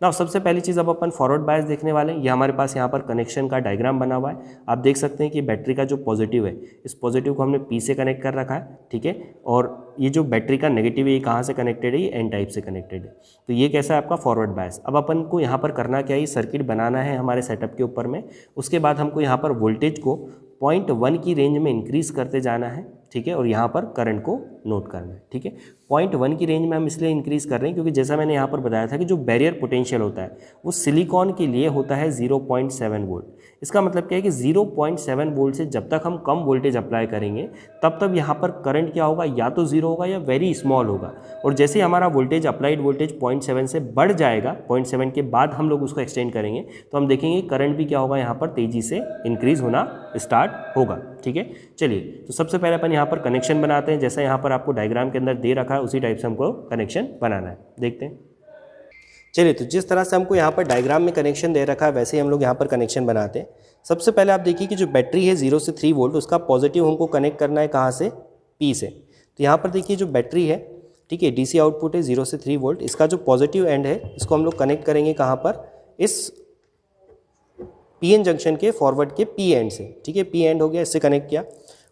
ना सबसे पहली चीज़ अब अपन फॉरवर्ड बायस देखने वाले हैं। ये हमारे पास यहाँ पर कनेक्शन का डायग्राम बना हुआ है। आप देख सकते हैं कि बैटरी का जो पॉजिटिव है, इस पॉजिटिव को हमने पी से कनेक्ट कर रखा है, ठीक है। और ये जो बैटरी का नेगेटिव है, ये कहाँ से कनेक्टेड है, ये एन टाइप से कनेक्टेड है। तो ये कैसा है आपका फॉरवर्ड बायस। अब अपन को यहाँ पर करना क्या है, सर्किट बनाना है हमारे सेटअप के ऊपर में। उसके बाद हमको यहाँ पर वोल्टेज को 0.1 की रेंज में इंक्रीज़ करते जाना है, ठीक है। और यहाँ पर करंट को नोट करना है, ठीक है। 0.1 की रेंज में हम इसलिए इंक्रीज़ कर रहे हैं क्योंकि जैसा मैंने यहाँ पर बताया था कि जो बैरियर पोटेंशियल होता है वो सिलिकॉन के लिए होता है 0.7 वोल्ट। इसका मतलब क्या है कि 0.7 वोल्ट से जब तक हम कम वोल्टेज अप्लाई करेंगे तब यहाँ पर करंट क्या होगा, या तो जीरो होगा या वेरी स्मॉल होगा। और जैसे ही हमारा वोल्टेज अप्लाइड वोल्टेज 0.7 से बढ़ जाएगा, 0.7 के बाद हम लोग उसको एक्सटेंड करेंगे तो हम देखेंगे करंट भी क्या होगा, यहाँ पर तेज़ी से इंक्रीज़ होना स्टार्ट होगा, ठीक है। चलिए, तो सबसे पहले अपन यहाँ पर कनेक्शन बनाते हैं। जैसा यहाँ पर आपको डायग्राम के अंदर दे रखा है उसी टाइप से हमको कनेक्शन बनाना है। देखते हैं। चलिए, तो जिस तरह से हमको यहाँ पर डायग्राम में कनेक्शन दे रखा है वैसे ही हम लोग यहाँ पर कनेक्शन बनाते हैं। सबसे पहले आप देखिए कि जो बैटरी है 0 से 3 वोल्ट, उसका पॉजिटिव हमको कनेक्ट करना है कहाँ से, पी से। तो यहाँ पर देखिए जो बैटरी है, ठीक है, डीसी आउटपुट है 0 से 3 वोल्ट, इसका जो पॉजिटिव एंड है इसको हम लोग कनेक्ट करेंगे कहाँ पर, इस पीएन जंक्शन के फॉरवर्ड के पी एंड से, ठीक है। पी एंड हो गया, इससे कनेक्ट किया।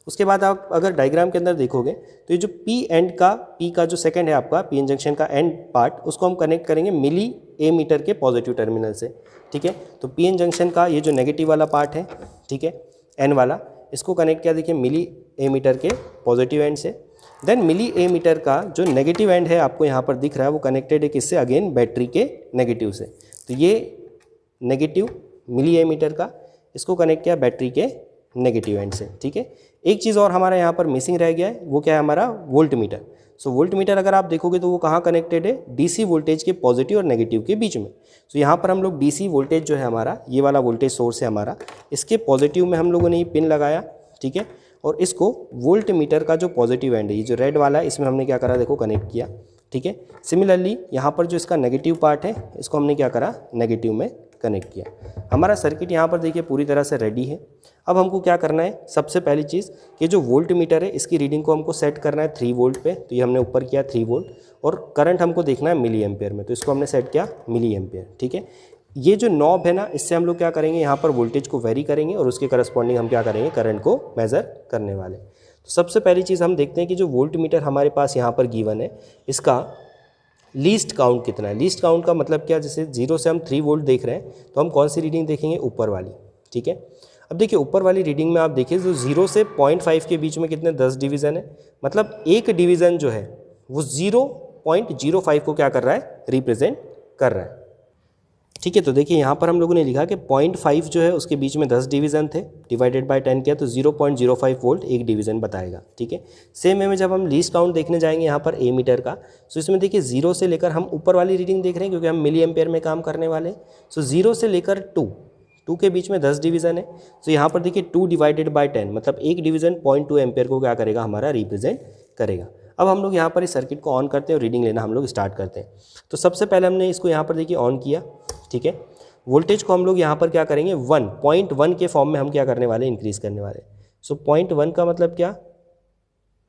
उसके बाद आप अगर डायग्राम के अंदर देखोगे तो ये जो पी एंड का, पी का जो सेकंड है आपका पीएन जंक्शन का एंड पार्ट, उसको हम कनेक्ट करेंगे मिली ए मीटर के पॉजिटिव टर्मिनल से, ठीक है। तो पीएन जंक्शन का ये जो नेगेटिव वाला पार्ट है, ठीक है, एन वाला, इसको कनेक्ट किया देखिए मिली ए मीटर के पॉजिटिव एंड से। देन मिली ए मीटर का जो नेगेटिव एंड है आपको यहाँ पर दिख रहा है वो कनेक्टेड है किससे, अगेन बैटरी के नेगेटिव से। तो ये नेगेटिव मिली ए मीटर का, इसको कनेक्ट किया बैटरी के नेगेटिव एंड से, ठीक है। एक चीज़ और हमारा यहाँ पर मिसिंग रह गया है, वो क्या है हमारा वोल्ट मीटर। सो वोल्ट मीटर अगर आप देखोगे तो वो कहाँ कनेक्टेड है, डीसी वोल्टेज के पॉजिटिव और नेगेटिव के बीच में। सो यहाँ पर हम लोग डीसी वोल्टेज जो है हमारा, ये वाला वोल्टेज सोर्स है हमारा, इसके पॉजिटिव में हम लोगों ने ये पिन लगाया, ठीक है। और इसको वोल्ट मीटर का जो पॉजिटिव एंड है, ये जो रेड वाला है, इसमें हमने क्या करा, देखो कनेक्ट किया, ठीक है। सिमिलरली यहाँ पर जो इसका नेगेटिव पार्ट है इसको हमने क्या करा, नेगेटिव में कनेक्ट किया। हमारा सर्किट यहाँ पर देखिए पूरी तरह से रेडी है। अब हमको क्या करना है, सबसे पहली चीज़ कि जो वोल्ट मीटर है इसकी रीडिंग को हमको सेट करना है 3 वोल्ट पे। तो ये हमने ऊपर किया 3 वोल्ट, और करंट हमको देखना है मिली एम्पेयर में, तो इसको हमने सेट किया मिली एम्पेयर, ठीक है। ये जो नॉब है ना, इससे हम लोग क्या करेंगे, यहाँ पर वोल्टेज को वेरी करेंगे और उसके करस्पॉन्डिंग हम क्या करेंगे, करंट को मेज़र करने वाले। तो सबसे पहली चीज़ हम देखते हैं कि जो वोल्ट मीटर हमारे पास यहाँ पर गिवन है, इसका लीस्ट काउंट कितना है। लीस्ट काउंट का मतलब क्या, जैसे 0 से हम 3 वोल्ट देख रहे हैं तो हम कौन सी रीडिंग देखेंगे, ऊपर वाली, ठीक है। अब देखिए ऊपर वाली रीडिंग में आप देखिए जो 0 से 0.5 के बीच में कितने 10 डिवीज़न है, मतलब एक डिवीज़न जो है वो 0.05 को क्या कर रहा है, रिप्रेजेंट कर रहा है, ठीक है। तो देखिए यहाँ पर हम लोगों ने लिखा कि 0.5 जो है उसके बीच में 10 डिवीज़न थे, डिवाइडेड बाय 10 किया तो 0.05 वोल्ट एक डिवीज़न बताएगा, ठीक है। सेम वे में जब हम लीस्ट काउंट देखने जाएंगे यहाँ पर ए मीटर का, सो इसमें देखिए 0 से लेकर, हम ऊपर वाली रीडिंग देख रहे हैं क्योंकि हम मिली एम्पेयर में काम करने वाले हैं। सो 0 से लेकर 2 के बीच में 10 डिवीज़न है। सो यहाँ पर देखिए 2 डिवाइडेड बाय 10, मतलब एक डिवीज़न 0.2 एम्पेयर को क्या करेगा, हमारा रिप्रेजेंट करेगा। अब हम लोग यहाँ पर इस सर्किट को ऑन करते हैं और रीडिंग लेना हम लोग स्टार्ट करते हैं। तो सबसे पहले हमने इसको यहाँ पर देखिए ऑन किया, ठीक है। वोल्टेज को हम लोग यहाँ पर क्या करेंगे, 1.1 के फॉर्म में हम क्या करने वाले, इंक्रीज़ करने वाले। सो 0.1 का मतलब क्या,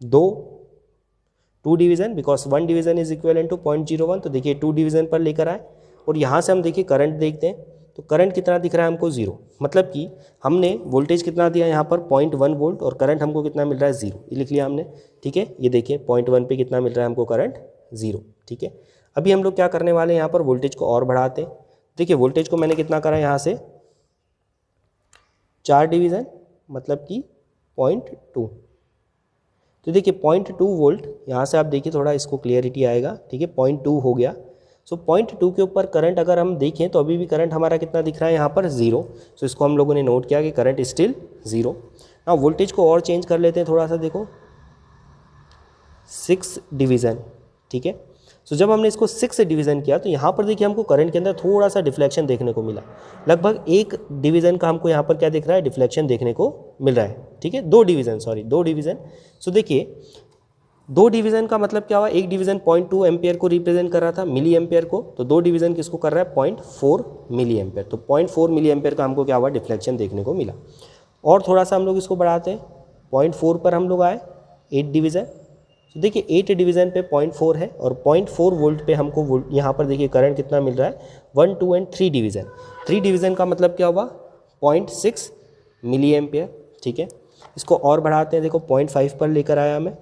2 division, because 1 division is equivalent to 0.01। तो देखिए 2 डिवीज़न पर लेकर आए और यहाँ से हम देखिए करंट देखते हैं, तो करंट कितना दिख रहा है हमको, 0। मतलब कि हमने वोल्टेज कितना दिया यहाँ पर 0.1 वोल्ट और करंट हमको कितना मिल रहा है, 0। ये लिख लिया हमने, ठीक है। ये देखिए 0.1 पे कितना मिल रहा है हमको करंट, 0, ठीक है। अभी हम लोग क्या करने वाले हैं, यहाँ पर वोल्टेज को और बढ़ाते हैं। देखिए वोल्टेज को मैंने कितना करा यहाँ से, 4 डिवीज़न, मतलब कि 0.2। तो देखिए 0.2 वोल्ट, यहाँ से आप देखिए थोड़ा इसको क्लियरिटी आएगा, ठीक है। 0.2 हो गया। सो 0.2 के ऊपर करंट अगर हम देखें तो अभी भी करंट हमारा कितना दिख रहा है यहाँ पर, 0। सो इसको हम लोगों ने नोट किया कि करंट स्टिल 0। ना वोल्टेज को और चेंज कर लेते हैं थोड़ा सा, देखो 6 डिवीज़न, ठीक है। सो जब हमने इसको 6 से डिवीज़न किया तो यहाँ पर देखिए हमको करंट के अंदर थोड़ा सा डिफ्लेक्शन देखने को मिला। लगभग 1 डिवीज़न का हमको यहाँ पर क्या दिख रहा है, डिफ्लेक्शन देखने को मिल रहा है, ठीक है। 2 डिवीज़न। सो देखिए 2 डिवीज़न का मतलब क्या हुआ, एक डिवीज़न 0.2 एम्पेयर को रिप्रेजेंट कर रहा था, मिली एम्पेयर को, तो 2 डिवीज़न किसको कर रहा है, 0.4 मिली एम्पेयर। तो 0.4 मिली एम्पेयर का हमको क्या हुआ, डिफ्लेक्शन देखने को मिला। और थोड़ा सा हम लोग इसको बढ़ाते हैं, 0.4 पर हम लोग आए, 8 डिवीज़न, तो देखिए 8 डिवीज़न पे 0.4 है और 0.4 वोल्ट पे हमको यहाँ पर देखिए करंट कितना मिल रहा है 1, 2 एंड 3 डिवीज़न। 3 डिवीज़न का मतलब क्या हुआ 0.6 मिली एम्पियर। ठीक है, इसको और बढ़ाते हैं, देखो 0.5 पर लेकर आया मैं।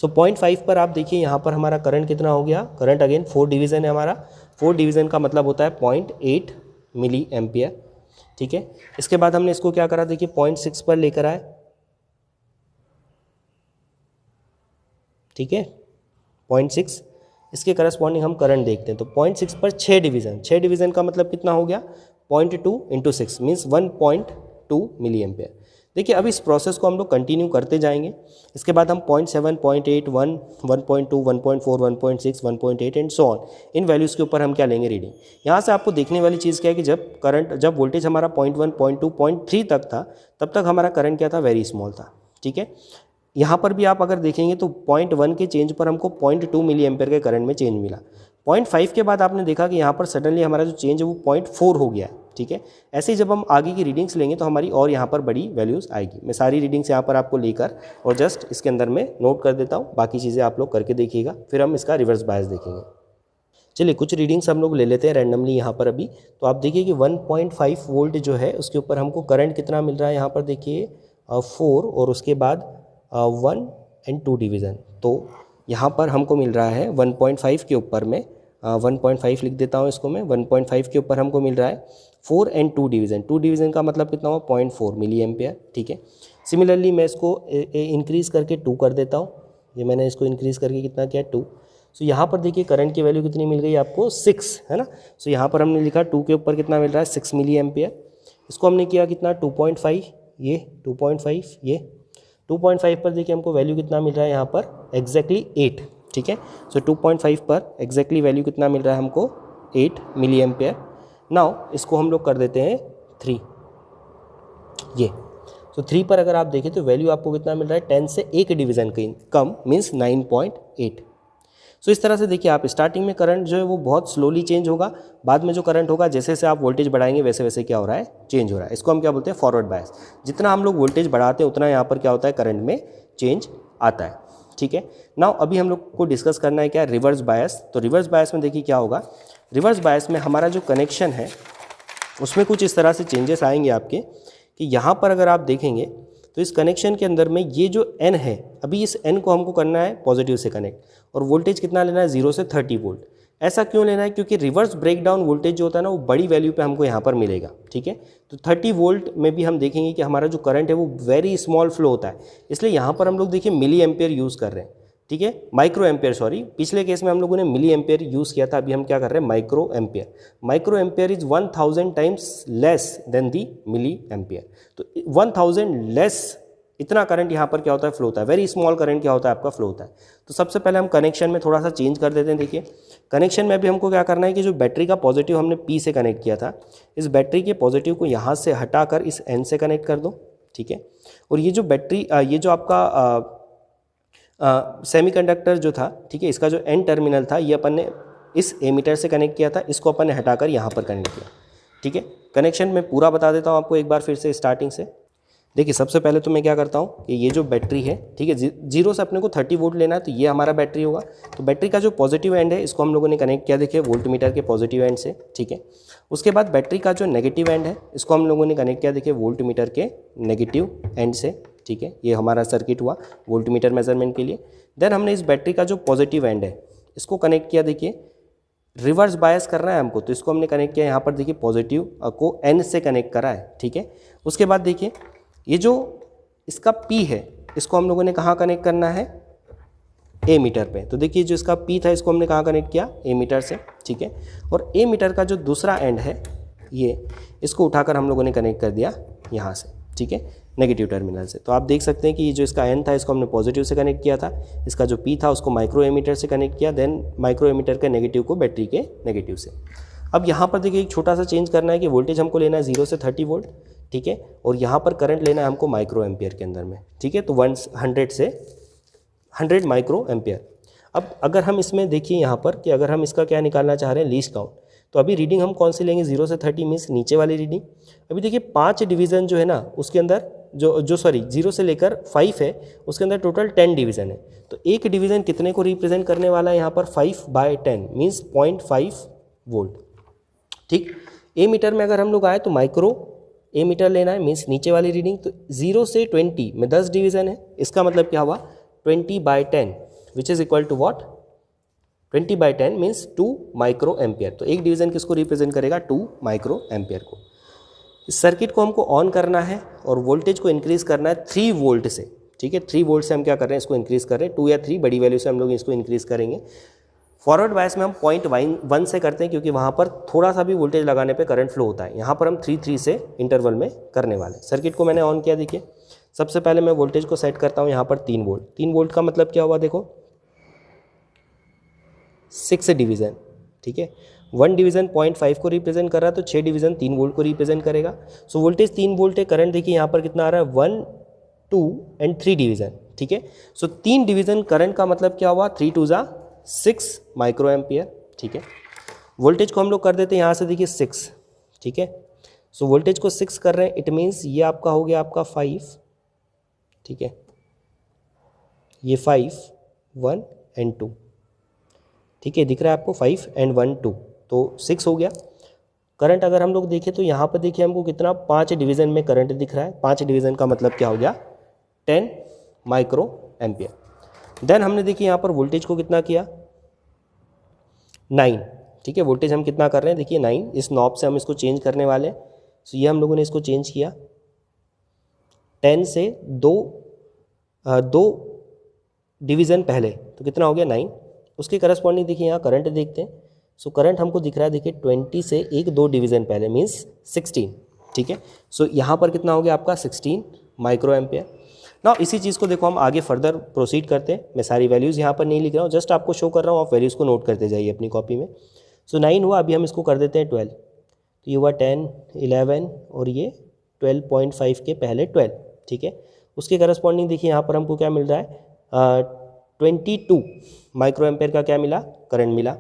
सो 0.5 पर आप देखिए यहाँ पर हमारा करंट कितना हो गया, करंट अगेन 4 डिवीज़न है हमारा, 4 डिवीज़न का मतलब होता है 0.8 मिली एम्पियर। ठीक है, इसके बाद हमने इसको क्या करा, देखिए 0.6 पर लेकर आए। ठीक है, 0.6 इसके करस्पॉन्डिंग हम करंट देखते हैं। तो 0.6 पर 6 डिवीज़न, 6 डिवीज़न का मतलब कितना हो गया 0.2 इंटू 6 मीन्स 1.2 मिली एम्पियर। देखिए अब इस प्रोसेस को हम लोग कंटिन्यू करते जाएंगे। इसके बाद हम 0.7, 0.8, 1, 1.2, 1.4, 1.6, 1.8 and so on, in values के ऊपर हम क्या लेंगे रीडिंग। यहाँ से आपको देखने वाली चीज़ क्या है कि जब वोल्टेज हमारा 0.1, 0.2, 0.3 तक था, तब तक हमारा करंट क्या था, वेरी स्मॉल था। ठीक है, यहाँ पर भी आप अगर देखेंगे तो 0.1 के चेंज पर हमको 0.2 मिली एम्पियर के करंट में चेंज मिला। 0.5 के बाद आपने देखा कि यहाँ पर सडनली हमारा जो चेंज है वो 0.4 हो गया है। ठीक है, ऐसे ही जब हम आगे की रीडिंग्स लेंगे तो हमारी और यहाँ पर बड़ी वैल्यूज़ आएगी। मैं सारी रीडिंग्स यहाँ पर आपको लेकर और जस्ट इसके अंदर में नोट कर देता हूँ, बाकी चीज़ें आप लोग करके देखिएगा, फिर हम इसका रिवर्स बायस देखेंगे। चलिए कुछ रीडिंग्स हम लोग ले लेते हैं रैंडमली यहाँ पर अभी। तो आप देखिए कि 1.5 वोल्ट जो है उसके ऊपर हमको करंट कितना मिल रहा है, यहाँ पर देखिए 4 और उसके बाद 1 एंड 2 डिवीज़न। तो यहाँ पर हमको मिल रहा है 1.5 के ऊपर में 1.5 लिख देता हूँ इसको मैं, 1.5 के ऊपर हमको मिल रहा है 4 एंड 2 डिवीज़न। 2 डिवीज़न का मतलब कितना हुआ 0.4 मिली एम्पियर। ठीक है, सिमिलरली मैं इसको इंक्रीज़ करके 2 कर देता हूँ। ये मैंने इसको इंक्रीज़ करके कितना किया 2। सो यहाँ पर देखिए करंट की वैल्यू कितनी मिल गई आपको 6, है ना। सो यहाँ पर हमने लिखा 2 के ऊपर कितना मिल रहा है 6 मिली एम्पियर। इसको हमने किया कितना 2.5, ये 2.5, ये 2.5 पर देखिए हमको वैल्यू कितना मिल रहा है यहाँ पर एग्जैक्टली 8। ठीक है, सो 2.5 पर एग्जैक्टली वैल्यू कितना मिल रहा है हमको 8 मिली एम्पियर। नाउ इसको हम लोग कर देते हैं 3, ये तो 3 पर अगर आप देखें तो वैल्यू आपको कितना मिल रहा है 10 से 1 डिवीज़न कम मीन्स 9.8। सो इस तरह से देखिए आप स्टार्टिंग में करंट जो है वो बहुत स्लोली चेंज होगा, बाद में जो करंट होगा जैसे जैसे आप वोल्टेज बढ़ाएंगे वैसे वैसे क्या हो रहा है, चेंज हो रहा है। इसको हम क्या बोलते हैं फॉरवर्ड बायस। जितना हम लोग वोल्टेज बढ़ाते हैं उतना यहाँ पर क्या होता है करंट में चेंज आता है। ठीक है, नाउ अभी हम लोग को डिस्कस करना है क्या रिवर्स बायस। तो रिवर्स बायस में देखिए क्या होगा, रिवर्स बायस में हमारा जो कनेक्शन है उसमें कुछ इस तरह से चेंजेस आएंगे आपके कि यहाँ पर अगर आप देखेंगे तो इस कनेक्शन के अंदर में ये जो n है, अभी इस n को हमको करना है पॉजिटिव से कनेक्ट, और वोल्टेज कितना लेना है 0 से 30 वोल्ट। ऐसा क्यों लेना है, क्योंकि रिवर्स ब्रेकडाउन वोल्टेज जो होता है ना वो बड़ी वैल्यू पे हमको यहाँ पर मिलेगा। ठीक है, तो 30 वोल्ट में भी हम देखेंगे कि हमारा जो करंट है वो वेरी स्मॉल फ्लो होता है, इसलिए यहाँ पर हम लोग देखिए मिली एम्पियर यूज़ कर रहे हैं। ठीक है, माइक्रो एम्पियर, सॉरी, पिछले केस में हम लोगों ने मिली एम्पियर यूज़ किया था, अभी हम क्या कर रहे हैं micro ampere. Micro ampere is 1000 times less than the milli ampere. तो 1000 लेस इतना करंट यहाँ पर क्या होता है फ्लो होता है, वेरी स्मॉल करंट क्या होता है आपका फ्लो होता है। तो सबसे पहले हम कनेक्शन में थोड़ा सा चेंज कर देते हैं। देखिए कनेक्शन में भी हमको क्या करना है कि जो बैटरी का पॉजिटिव हमने P से कनेक्ट किया था, इस बैटरी के पॉजिटिव को यहाँ से हटाकर इस N से कनेक्ट कर दो। ठीक है, और ये जो बैटरी ये जो आपका सेमीकंडक्टर जो था, ठीक है, इसका जो N टर्मिनल था ये अपन ने इस एमीटर से कनेक्ट किया था, इसको अपन ने हटाकर यहाँ पर कनेक्ट किया। ठीक है, कनेक्शन में पूरा बता देता हूँ आपको एक बार फिर से स्टार्टिंग से। देखिए सबसे पहले तो मैं क्या करता हूँ कि ये जो बैटरी है, ठीक है, 0 से अपने को 30 वोल्ट लेना है, तो ये हमारा बैटरी होगा। तो बैटरी का जो पॉजिटिव एंड है इसको हम लोगों ने कनेक्ट किया, देखिए वोल्ट मीटर के पॉजिटिव एंड से। ठीक है, उसके बाद बैटरी का जो नेगेटिव एंड है इसको हम लोगों ने कनेक्ट किया, देखिए वोल्ट मीटर के नेगेटिव एंड से। ठीक है, ये हमारा सर्किट हुआ वोल्ट मीटर मेजरमेंट के लिए। देन हमने इस बैटरी का जो पॉजिटिव एंड है इसको कनेक्ट किया, देखिए रिवर्स बायस करना है हमको, तो इसको हमने कनेक्ट किया यहाँ पर, देखिए पॉजिटिव को N से कनेक्ट करा है। ठीक है, उसके बाद देखिए ये जो इसका P है इसको हम लोगों ने कहाँ कनेक्ट करना है, ए मीटर पे। तो देखिए जो इसका P था इसको हमने कहाँ कनेक्ट किया, ए मीटर से। ठीक है, और ए मीटर का जो दूसरा एंड है ये, इसको उठाकर हम लोगों ने कनेक्ट कर दिया यहाँ से। ठीक है, नेगेटिव टर्मिनल से। तो आप देख सकते हैं कि ये जो इसका N था इसको हमने पॉजिटिव से कनेक्ट किया था, इसका जो P था उसको माइक्रो एमीटर से कनेक्ट किया, देन माइक्रो एमीटर के नेगेटिव को बैटरी के नेगेटिव से। अब यहाँ पर देखिए एक छोटा सा चेंज करना है कि वोल्टेज हमको लेना है 0 से 30 वोल्ट। ठीक है, और यहाँ पर करंट लेना है हमको माइक्रो एम्पियर के अंदर में। ठीक है, तो 100 से 100 माइक्रो एम्पियर। अब अगर हम इसमें देखिए यहाँ पर कि अगर हम इसका क्या निकालना चाह रहे हैं लीस्ट काउंट, तो अभी रीडिंग हम कौन सी लेंगे 0 से 30 मीन्स नीचे वाली रीडिंग। अभी देखिए 5 डिवीज़न जो है ना उसके अंदर जीरो से लेकर 5 है, उसके अंदर टोटल 10 डिवीज़न है। तो एक डिवीज़न कितने को रिप्रेजेंट करने वाला है यहाँ पर 5/10 मीन्स 0.5 वोल्ट। ठीक, ए मीटर में अगर हम लोग आए तो माइक्रो ए मीटर लेना है, मीन्स नीचे वाली रीडिंग। तो 0 से 20 में 10 डिवीज़न है, इसका मतलब क्या हुआ 20/10 which is equal to what 20/10 means 2 micro ampere. तो एक डिवीज़न किसको रिप्रेजेंट करेगा 2 माइक्रो एम्पियर को। इस सर्किट को हमको ऑन करना है और वोल्टेज को इंक्रीज करना है 3 वोल्ट से। ठीक है, 3 वोल्ट से हम क्या कर रहे हैं, इसको इंक्रीज कर रहे हैं, 2 या 3 बड़ी वैल्यू से हम लोग इसको इंक्रीज करेंगे। फॉरवर्ड बायस में हम 0.1 से करते हैं क्योंकि वहाँ पर थोड़ा सा भी वोल्टेज लगाने पे करंट फ्लो होता है। यहाँ पर हम 3 से इंटरवल में करने वाले। सर्किट को मैंने ऑन किया, देखिए सबसे पहले मैं वोल्टेज को सेट करता हूँ यहाँ पर 3 वोल्ट। 3 वोल्ट का मतलब क्या हुआ, देखो 6 डिवीज़न। ठीक है, 1 डिवीज़न 0.5 को रिप्रेजेंट कर रहा है, तो 6 डिवीज़न 3 वोल्ट को रिप्रेजेंट करेगा। सो वोल्टेज 3 वोल्ट है, करंट देखिए यहाँ पर कितना आ रहा है 1, 2 एंड 3 डिवीज़न। ठीक है, सो 3 डिवीज़न करंट का मतलब क्या हुआ 3 2 ज़ा 6 माइक्रो एम्पियर। ठीक है, वोल्टेज को हम लोग कर देते हैं यहाँ से, देखिए 6। ठीक है, सो वोल्टेज को 6 कर रहे हैं, इट मीन्स ये आपका हो गया आपका 5। ठीक है, ये 5, 1 एंड 2। ठीक है, दिख रहा है आपको 5 एंड 1 2, तो 6 हो गया। करंट अगर हम लोग देखें तो यहाँ पर देखिए हमको कितना 5 डिवीज़न में करंट दिख रहा है। 5 डिवीज़न का मतलब क्या हो गया 10 माइक्रो एम्पियर। देन हमने देखिए यहाँ पर वोल्टेज को कितना किया 9। ठीक है, वोल्टेज हम कितना कर रहे हैं, देखिए 9। इस नॉब से हम इसको चेंज करने वाले हैं। सो ये हम लोगों ने इसको चेंज किया 10 से 2 डिवीज़न पहले, तो कितना हो गया 9। उसके करस्पॉन्डिंग देखिए यहाँ करंट देखते हैं। सो करंट हमको दिख रहा है, देखिए 20 से 1-2 डिवीज़न पहले मीन्स 16। ठीक है, सो यहाँ पर कितना हो गया आपका 16 माइक्रो एम्पियर। ना इसी चीज़ को देखो हम आगे फर्दर प्रोसीड करते हैं। मैं सारी वैल्यूज़ यहाँ पर नहीं लिख रहा हूँ, जस्ट आपको शो कर रहा हूँ, आप वैल्यूज़ को नोट करते जाइए अपनी कॉपी में। सो 9 हुआ, अभी हम इसको कर देते हैं 12। तो ये हुआ 10, 11 और ये 12.5 के पहले 12। ठीक है, उसके करस्पॉन्डिंग देखिए यहाँ पर हमको क्या मिल रहा है 22 माइक्रो एम्पेयर का क्या मिला, करंट मिला।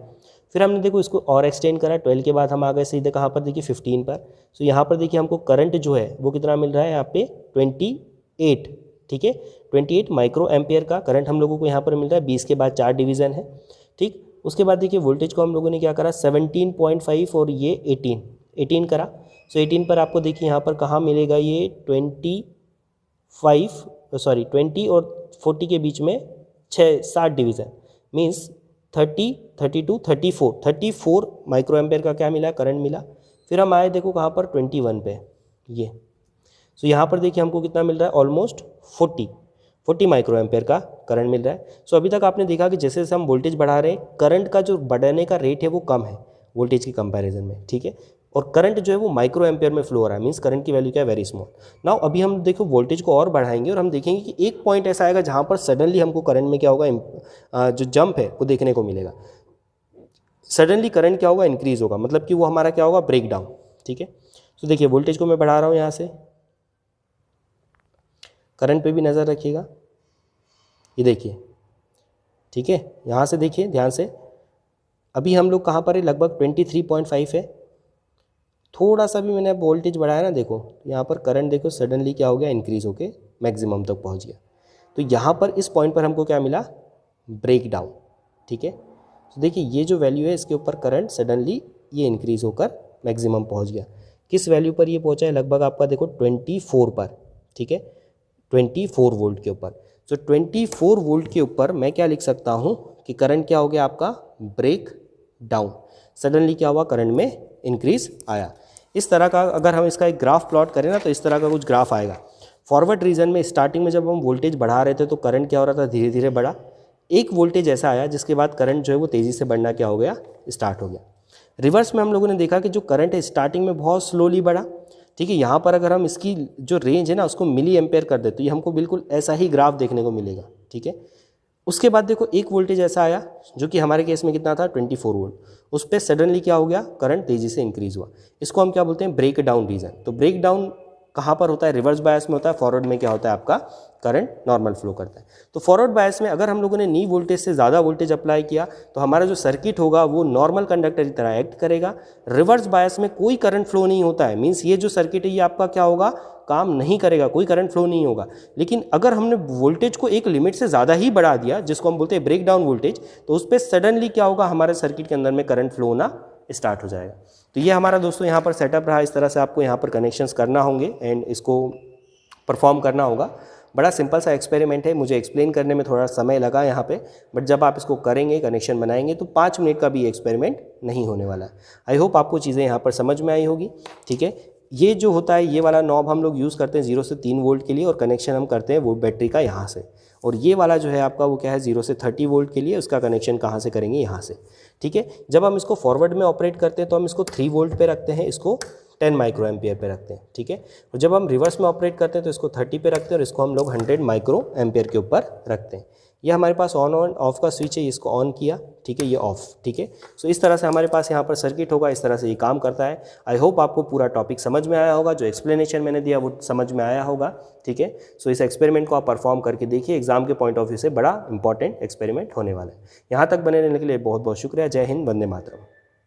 फिर हमने देखो इसको और एक्सटेंड करा, 12 के बाद हम आ गए सीधे कहाँ पर, देखिए 15 पर। सो यहाँ पर देखिए हमको करंट जो है वो कितना मिल रहा है यहाँ पे 28। ठीक है, 28 माइक्रो एम्पेयर का करंट हम लोगों को यहाँ पर मिल रहा है। 20 के बाद 4 डिवीज़न है। ठीक, उसके बाद देखिए वोल्टेज को हम लोगों ने क्या करा 17.5 और ये 18 करा। सो 18 पर आपको देखिए यहाँ पर कहाँ मिलेगा ये 20 और 40 के बीच में 7 डिवीज़न मीन्स 30, 32, 34 माइक्रो एम्पेयर का क्या मिला, करंट मिला। फिर हम आए देखो कहाँ पर 21 पे ये। सो यहाँ पर देखिए हमको कितना मिल रहा है ऑलमोस्ट 40 माइक्रो एम्पेयर का करंट मिल रहा है। सो अभी तक आपने देखा कि जैसे जैसे हम वोल्टेज बढ़ा रहे हैं करंट का जो बढ़ने का रेट है वो कम है वोल्टेज के कंपैरिजन में। ठीक है, और करंट जो है वो माइक्रो एम्पेयर में फ्लो हो रहा है, मीन्स करंट की वैल्यू क्या है वेरी स्मॉल। नाउ अभी हम देखो वोल्टेज को और बढ़ाएंगे और हम देखेंगे कि एक पॉइंट ऐसा आएगा जहाँ पर सडनली हमको करंट में क्या होगा जो जंप है वो देखने को मिलेगा। सडनली करंट क्या होगा इंक्रीज होगा, मतलब कि वो हमारा क्या होगा ब्रेक डाउन। ठीक है, तो देखिए वोल्टेज को मैं बढ़ा रहा हूँ यहाँ से, करंट पे भी नज़र रखिएगा, ये देखिए। ठीक है, यहाँ से देखिए ध्यान से, अभी हम लोग कहाँ पर है लगभग 23.5 है। थोड़ा सा भी मैंने वोल्टेज बढ़ाया ना, देखो यहाँ पर करंट देखो सडनली क्या हो गया इंक्रीज होके मैक्सिमम तक पहुँच गया। तो यहाँ पर इस पॉइंट पर हमको क्या मिला ब्रेक डाउन। ठीक है, तो देखिए ये जो वैल्यू है इसके ऊपर करंट सडनली ये इंक्रीज होकर मैक्सिमम पहुँच गया। किस वैल्यू पर ये पहुँचा है लगभग आपका देखो 24 पर। ठीक है, 24 वोल्ट के ऊपर। सो 24 वोल्ट के ऊपर मैं क्या लिख सकता हूँ कि करंट क्या हो गया आपका ब्रेक डाउन, सडनली क्या हुआ करंट में इंक्रीज आया। इस तरह का अगर हम इसका एक ग्राफ प्लॉट करें ना तो इस तरह का कुछ ग्राफ आएगा। फॉरवर्ड रीजन में स्टार्टिंग में जब हम वोल्टेज बढ़ा रहे थे तो करंट क्या हो रहा था धीरे धीरे बढ़ा। एक वोल्टेज ऐसा आया जिसके बाद करंट जो है वो तेज़ी से बढ़ना क्या हो गया स्टार्ट हो गया। रिवर्स में हम लोगों ने देखा कि जो करंट है स्टार्टिंग में बहुत स्लोली बढ़ा। ठीक है, यहाँ पर अगर हम इसकी जो रेंज है ना उसको मिली एम्पेयर कर दे तो ये हमको बिल्कुल ऐसा ही ग्राफ देखने को मिलेगा। ठीक है, उसके बाद देखो एक वोल्टेज ऐसा आया जो कि हमारे केस में कितना था 24 वोल्ट, उस पर सडनली क्या हो गया करंट तेज़ी से इंक्रीज हुआ। इसको हम क्या बोलते हैं ब्रेक डाउन रीजन। तो ब्रेक डाउन कहाँ पर होता है, रिवर्स बायस में होता है, फॉरवर्ड में क्या होता है आपका करंट नॉर्मल फ्लो करता है। तो फॉरवर्ड बायस में अगर हम लोगों ने नी वोल्टेज से ज़्यादा वोल्टेज अप्लाई किया तो हमारा जो सर्किट होगा वो नॉर्मल कंडक्टर की तरह एक्ट करेगा। रिवर्स बायस में कोई करंट फ्लो नहीं होता है, मीन्स ये जो सर्किट है ये आपका क्या होगा, काम नहीं करेगा, कोई करंट फ्लो नहीं होगा। लेकिन अगर हमने वोल्टेज को एक लिमिट से ज़्यादा ही बढ़ा दिया, जिसको हम बोलते हैं ब्रेक डाउन वोल्टेज, तो उस पर सडनली क्या होगा, हमारे सर्किट के अंदर में करंट फ्लो होना स्टार्ट हो जाएगा। तो ये हमारा दोस्तों यहाँ पर सेटअप रहा। इस तरह से आपको यहाँ पर कनेक्शंस करना होंगे एंड इसको परफॉर्म करना होगा। बड़ा सिंपल सा एक्सपेरिमेंट है, मुझे एक्सप्लेन करने में थोड़ा समय लगा यहाँ पे, बट जब आप इसको करेंगे, कनेक्शन बनाएंगे, तो 5 मिनट का भी एक्सपेरिमेंट नहीं होने वाला है। आई होप आपको चीज़ें यहाँ पर समझ में आई होगी। ठीक है, ये जो होता है, ये वाला नॉब हम लोग यूज़ करते हैं 0 से 3 वोल्ट के लिए, और कनेक्शन हम करते हैं वो बैटरी का यहाँ से। और ये वाला जो है आपका वो क्या है, 0 से 30 वोल्ट के लिए, उसका कनेक्शन कहाँ से करेंगे, यहाँ से। ठीक है, जब हम इसको फॉरवर्ड में ऑपरेट करते हैं तो हम इसको 3 वोल्ट पे रखते हैं, इसको 10 माइक्रो एम्पियर पे रखते हैं। ठीक है, और जब हम रिवर्स में ऑपरेट करते हैं तो इसको 30 पे रखते हैं और इसको हम लोग 100 माइक्रो एम्पियर के ऊपर रखते हैं। ये हमारे पास ऑन ऑफ का स्विच है, इसको ऑन किया, ठीक है, ये ऑफ। ठीक है, सो इस तरह से हमारे पास यहाँ पर सर्किट होगा, इस तरह से ये काम करता है। आई होप आपको पूरा टॉपिक समझ में आया होगा, जो एक्सप्लेनेशन मैंने दिया वो समझ में आया होगा। ठीक है, सो इस एक्सपेरिमेंट को आप परफॉर्म करके देखिए, एग्जाम के पॉइंट ऑफ व्यू से बड़ा इंपॉर्टेंट एक्सपेरिमेंट होने वाला है। यहाँ तक बने रहने के लिए बहुत बहुत शुक्रिया। जय हिंद, वंदे मातरम।